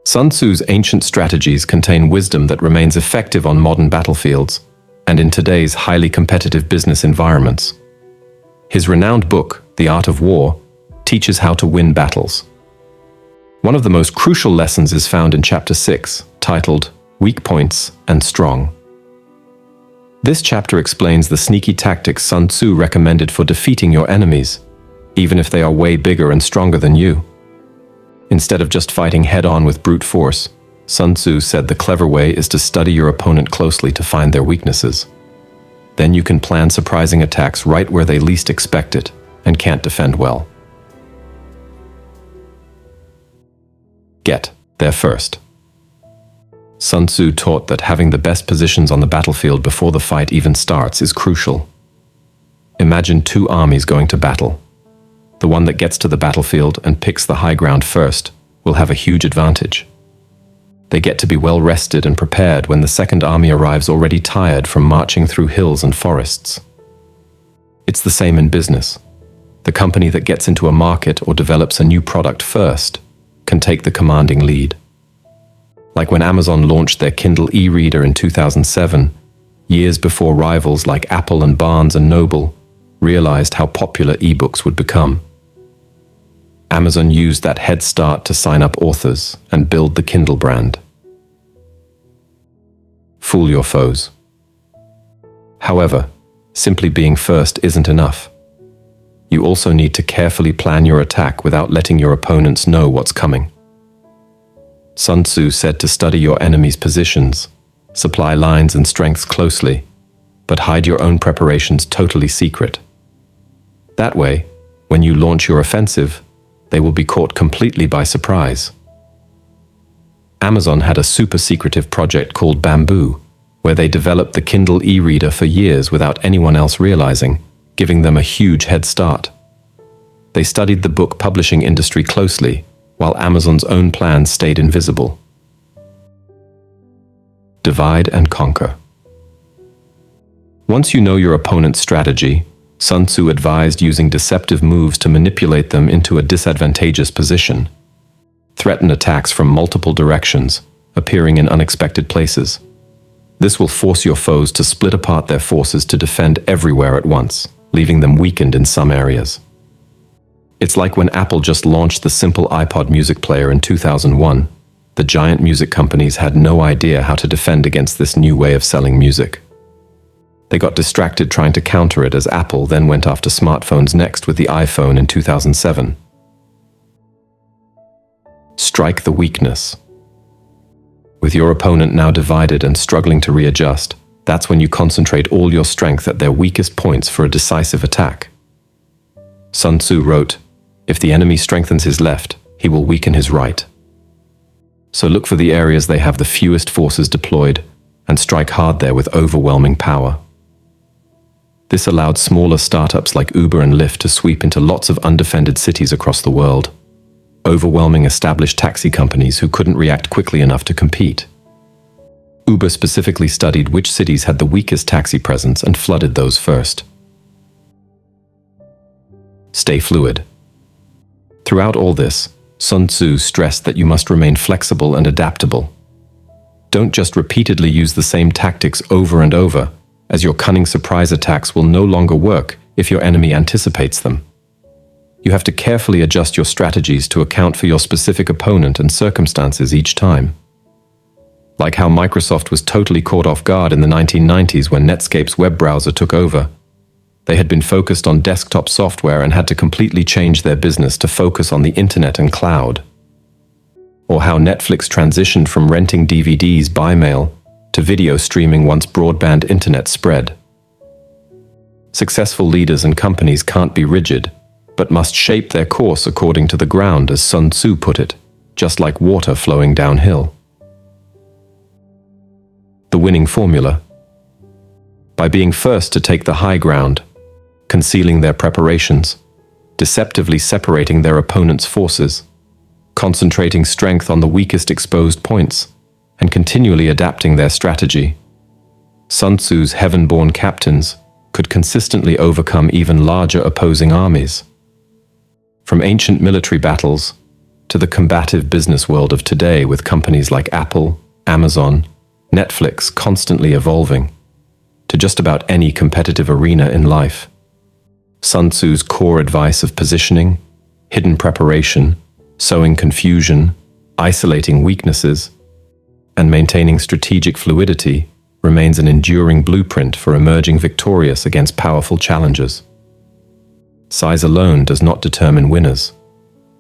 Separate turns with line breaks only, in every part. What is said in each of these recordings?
Sun Tzu's ancient strategies contain wisdom that remains effective on modern battlefields and in today's highly competitive business environments. His renowned book, The Art of War, teaches how to win battles. One of the most crucial lessons is found in Chapter 6, titled Weak Points and Strong. This chapter explains the sneaky tactics Sun Tzu recommended for defeating your enemies, even if they are way bigger and stronger than you. Instead of just fighting head-on with brute force, Sun Tzu said the clever way is to study your opponent closely to find their weaknesses. Then you can plan surprising attacks right where they least expect it and can't defend well. Get there first. Sun Tzu taught that having the best positions on the battlefield before the fight even starts is crucial. Imagine two armies going to battle. The one that gets to the battlefield and picks the high ground first will have a huge advantage. They get to be well rested and prepared when the second army arrives already tired from marching through hills and forests. It's the same in business. The company that gets into a market or develops a new product first can take the commanding lead. Like when Amazon launched their Kindle e-reader in 2007, years before rivals like Apple and Barnes and Noble realized how popular ebooks would become. Amazon used that head start to sign up authors and build the Kindle brand. Fool your foes. However, simply being first isn't enough. You also need to carefully plan your attack without letting your opponents know what's coming. Sun Tzu said to study your enemy's positions, supply lines and strengths closely, but hide your own preparations totally secret. That way, when you launch your offensive, they will be caught completely by surprise. Amazon had a super secretive project called Bamboo, where they developed the Kindle e-reader for years without anyone else realizing, giving them a huge head start. They studied the book publishing industry closely, while Amazon's own plans stayed invisible. Divide and conquer. Once you know your opponent's strategy, Sun Tzu advised using deceptive moves to manipulate them into a disadvantageous position. Threaten attacks from multiple directions, appearing in unexpected places. This will force your foes to split apart their forces to defend everywhere at once, leaving them weakened in some areas. It's like when Apple just launched the simple iPod music player in 2001. The giant music companies had no idea how to defend against this new way of selling music. They got distracted trying to counter it as Apple then went after smartphones next with the iPhone in 2007. Strike the weakness. With your opponent now divided and struggling to readjust, that's when you concentrate all your strength at their weakest points for a decisive attack. Sun Tzu wrote, "If the enemy strengthens his left, he will weaken his right." So look for the areas they have the fewest forces deployed and strike hard there with overwhelming power. This allowed smaller startups like Uber and Lyft to sweep into lots of undefended cities across the world, overwhelming established taxi companies who couldn't react quickly enough to compete. Uber specifically studied which cities had the weakest taxi presence and flooded those first. Stay fluid. Throughout all this, Sun Tzu stressed that you must remain flexible and adaptable. Don't just repeatedly use the same tactics over and over, as your cunning surprise attacks will no longer work if your enemy anticipates them. You have to carefully adjust your strategies to account for your specific opponent and circumstances each time. Like how Microsoft was totally caught off guard in the 1990s when Netscape's web browser took over. They had been focused on desktop software and had to completely change their business to focus on the internet and cloud. Or how Netflix transitioned from renting DVDs by mail to video streaming once broadband internet spread. Successful leaders and companies can't be rigid, but must shape their course according to the ground, as Sun Tzu put it, just like water flowing downhill. The winning formula. By being first to take the high ground, concealing their preparations, deceptively separating their opponent's forces, concentrating strength on the weakest exposed points, and continually adapting their strategy, Sun Tzu's heaven-born captains could consistently overcome even larger opposing armies. From ancient military battles to the combative business world of today with companies like Apple, Amazon, Netflix constantly evolving, to just about any competitive arena in life. Sun Tzu's core advice of positioning, hidden preparation, sowing confusion, isolating weaknesses, and maintaining strategic fluidity remains an enduring blueprint for emerging victorious against powerful challengers. Size alone does not determine winners.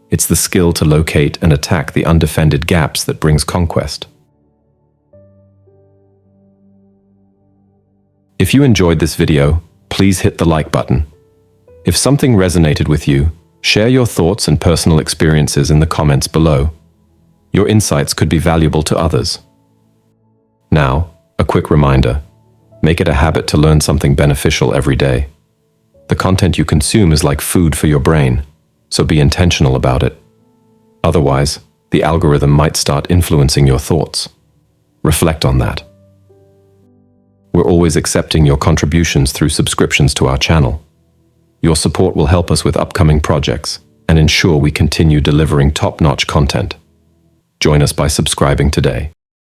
It's the skill to locate and attack the undefended gaps that brings conquest. If you enjoyed this video, please hit the like button. If something resonated with you, share your thoughts and personal experiences in the comments below. Your insights could be valuable to others. Now, a quick reminder. Make it a habit to learn something beneficial every day. The content you consume is like food for your brain, so be intentional about it. Otherwise, the algorithm might start influencing your thoughts. Reflect on that. We're always accepting your contributions through subscriptions to our channel. Your support will help us with upcoming projects and ensure we continue delivering top-notch content. Join us by subscribing today.